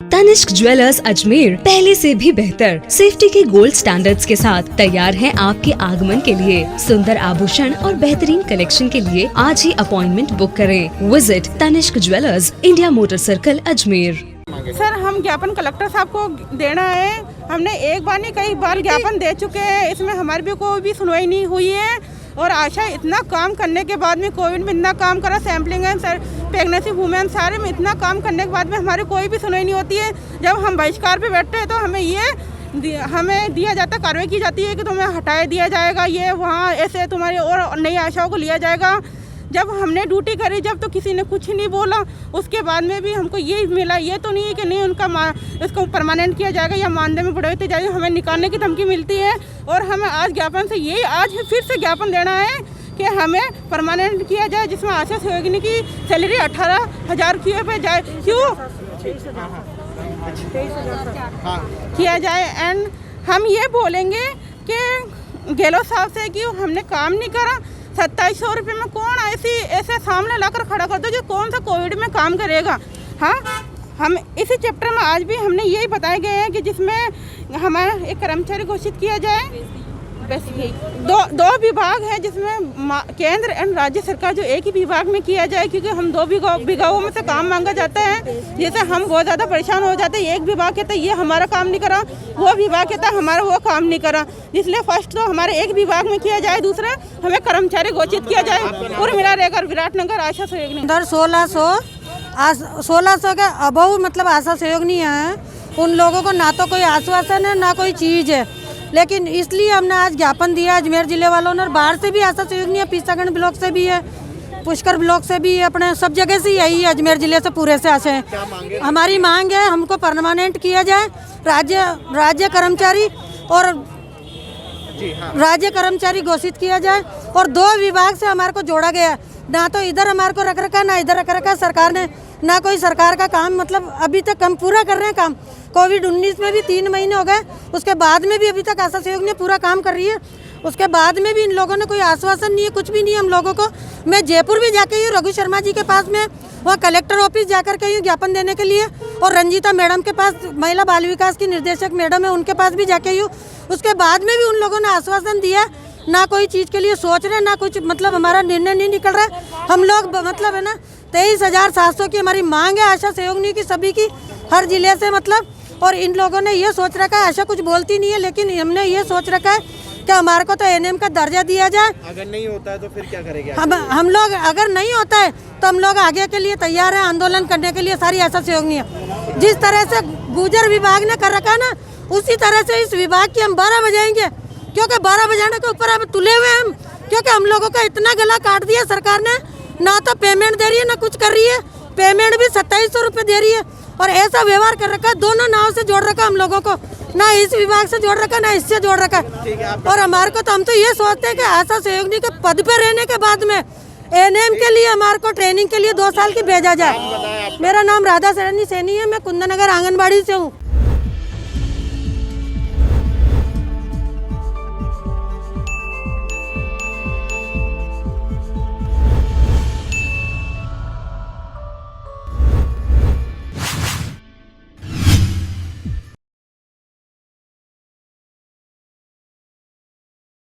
Tanishq jewellers Ajmer पहले से भी बेहतर सेफ्टी के गोल्ड स्टैंडर्ड्स के साथ तैयार हैं आपके आगमन के लिए। सुंदर आभूषण और बेहतरीन कलेक्शन के लिए आज ही अपॉइंटमेंट बुक करें। Visit Tanishq jewellers, India motor circle, Ajmer. Sir, हम ज्ञापन कलेक्टर साहब को देना है। हमने एक बार नहीं कई बार ज्ञापन दे चुके हैं। इसमें हमारी भी कोई भी सुनवाई नहीं हुई है। और आशा इतना काम करने के बाद में, कोविड में इतना काम करा, सैम्पलिंग है सर, प्रेगनेंसी वुमेन, सारे में इतना काम करने के बाद में हमारी कोई भी सुनवाई नहीं होती है। जब हम बहिष्कार पे बैठते हैं तो हमें दिया जाता, कार्रवाई की जाती है कि तुम्हें हटाया दिया जाएगा, ये वहाँ ऐसे तुम्हारी और नई आशाओं को लिया जाएगा। जब हमने ड्यूटी करी जब तो किसी ने कुछ नहीं बोला। उसके बाद में भी हमको ये मिला, ये तो नहीं है कि नहीं उनका इसको परमानेंट किया जाएगा या मानदेय में बढ़ोतरी जाएगी, हमें निकालने की धमकी मिलती है। और हमें आज ज्ञापन से ये आज फिर से ज्ञापन देना है कि हमें परमानेंट किया जाए, जिसमें आशा सहयोगिनी की सैलरी 18,000 पे जाए, क्यों किया जाए। एंड हम ये बोलेंगे कि गहलोत साहब से कि हमने काम नहीं करा। 2700 रुपये में कौन ऐसे सामने लाकर खड़ा कर दो जो कौन सा कोविड में काम करेगा। हाँ, हम इसी चैप्टर में आज भी हमने यही बताए गए हैं कि जिसमें हमारा एक कर्मचारी घोषित किया जाए। बस यही दो विभाग है जिसमें केंद्र एंड राज्य सरकार, जो एक ही विभाग में किया जाए, क्योंकि हम दो विभागों में से काम मांगा जाता है। जैसे हम बहुत ज़्यादा परेशान हो जाते हैं। एक विभाग कहता है ये हमारा काम नहीं करा, वो विभाग कहता है हमारा वो काम नहीं करा। इसलिए फर्स्ट तो हमारे एक विभाग में किया जाए, दूसरा हमें कर्मचारी घोषित किया जाए। और मेरा रेगर विराटनगर आशा सहयोगिनी 1600 के अबव मतलब आशा सहयोगिनी है। उन लोगों को ना तो कोई आश्वासन है ना कोई चीज़ है, लेकिन इसलिए हमने आज ज्ञापन दिया अजमेर जिले वालों ने। और बाहर से भी आशा सहयोगिनी है, पीसागंज ब्लॉक से भी है, पुष्कर ब्लॉक से भी है, अपने सब जगह से यही है, अजमेर जिले से पूरे से आशा है। हमारी मांग है हमको परमानेंट किया जाए, राज्य कर्मचारी और राज्य कर्मचारी घोषित किया जाए। और दो विभाग से हमारे को जोड़ा गया, ना तो इधर हमारे को रख रखा ना इधर रख रखा सरकार ने, ना कोई सरकार का काम मतलब अभी तक हम पूरा कर रहे हैं काम। कोविड-19 में भी 3 महीने हो गए, उसके बाद में भी अभी तक आशा सहयोग ने पूरा काम कर रही है। उसके बाद में भी इन लोगों ने कोई आश्वासन नहीं है, कुछ भी नहीं है हम लोगों को। मैं जयपुर भी जाके ही रघु शर्मा जी के पास में, वहाँ कलेक्टर ऑफिस जाकर के ज्ञापन देने के लिए, और रंजीता मैडम के पास, महिला बाल विकास की निर्देशक मैडम है, उनके पास भी जाके ही। उसके बाद में भी उन लोगों ने आश्वासन दिया, ना कोई चीज़ के लिए सोच रहे, ना कुछ मतलब हमारा निर्णय नहीं निकल रहा है। हम लोग मतलब है ना 23,700 की हमारी मांग है आशा सहयोगिनी की, सभी की, हर जिले से मतलब। और इन लोगों ने ये सोच रखा है, आशा कुछ बोलती नहीं है, लेकिन हमने ये सोच रखा है कि हमारे को तो एनएम का दर्जा दिया जाए। अगर नहीं होता है तो फिर क्या करेंगे? हम लोग अगर नहीं होता है तो हम लोग आगे के लिए तैयार हैं, आंदोलन करने के लिए। सारी आशा सहयोगिनी है, जिस तरह से गुजर विभाग ने कर रखा ना, उसी तरह से इस विभाग की हम 12 बजाएंगे, क्योंकि 12 बजाने के ऊपर अब तुले हुए हम, क्योंकि हम लोगों का इतना गला काट दिया सरकार ने। ना तो पेमेंट दे रही है ना कुछ कर रही है, पेमेंट भी 2700 रुपये दे रही है। और ऐसा व्यवहार कर रखा है, दोनों नाव से जोड़ रखा हम लोगों को, ना इस विभाग से जोड़ रखा ना इससे जोड़ रखा। और हमारे को तो हम तो ये सोचते हैं कि आशा सहयोगिनी के पद पे रहने के बाद में एनएम के लिए हमारे को ट्रेनिंग के लिए 2 साल की भेजा जाए। मेरा नाम राधा सैनी है, मैं कुंदनगर आंगनबाड़ी से हूँ।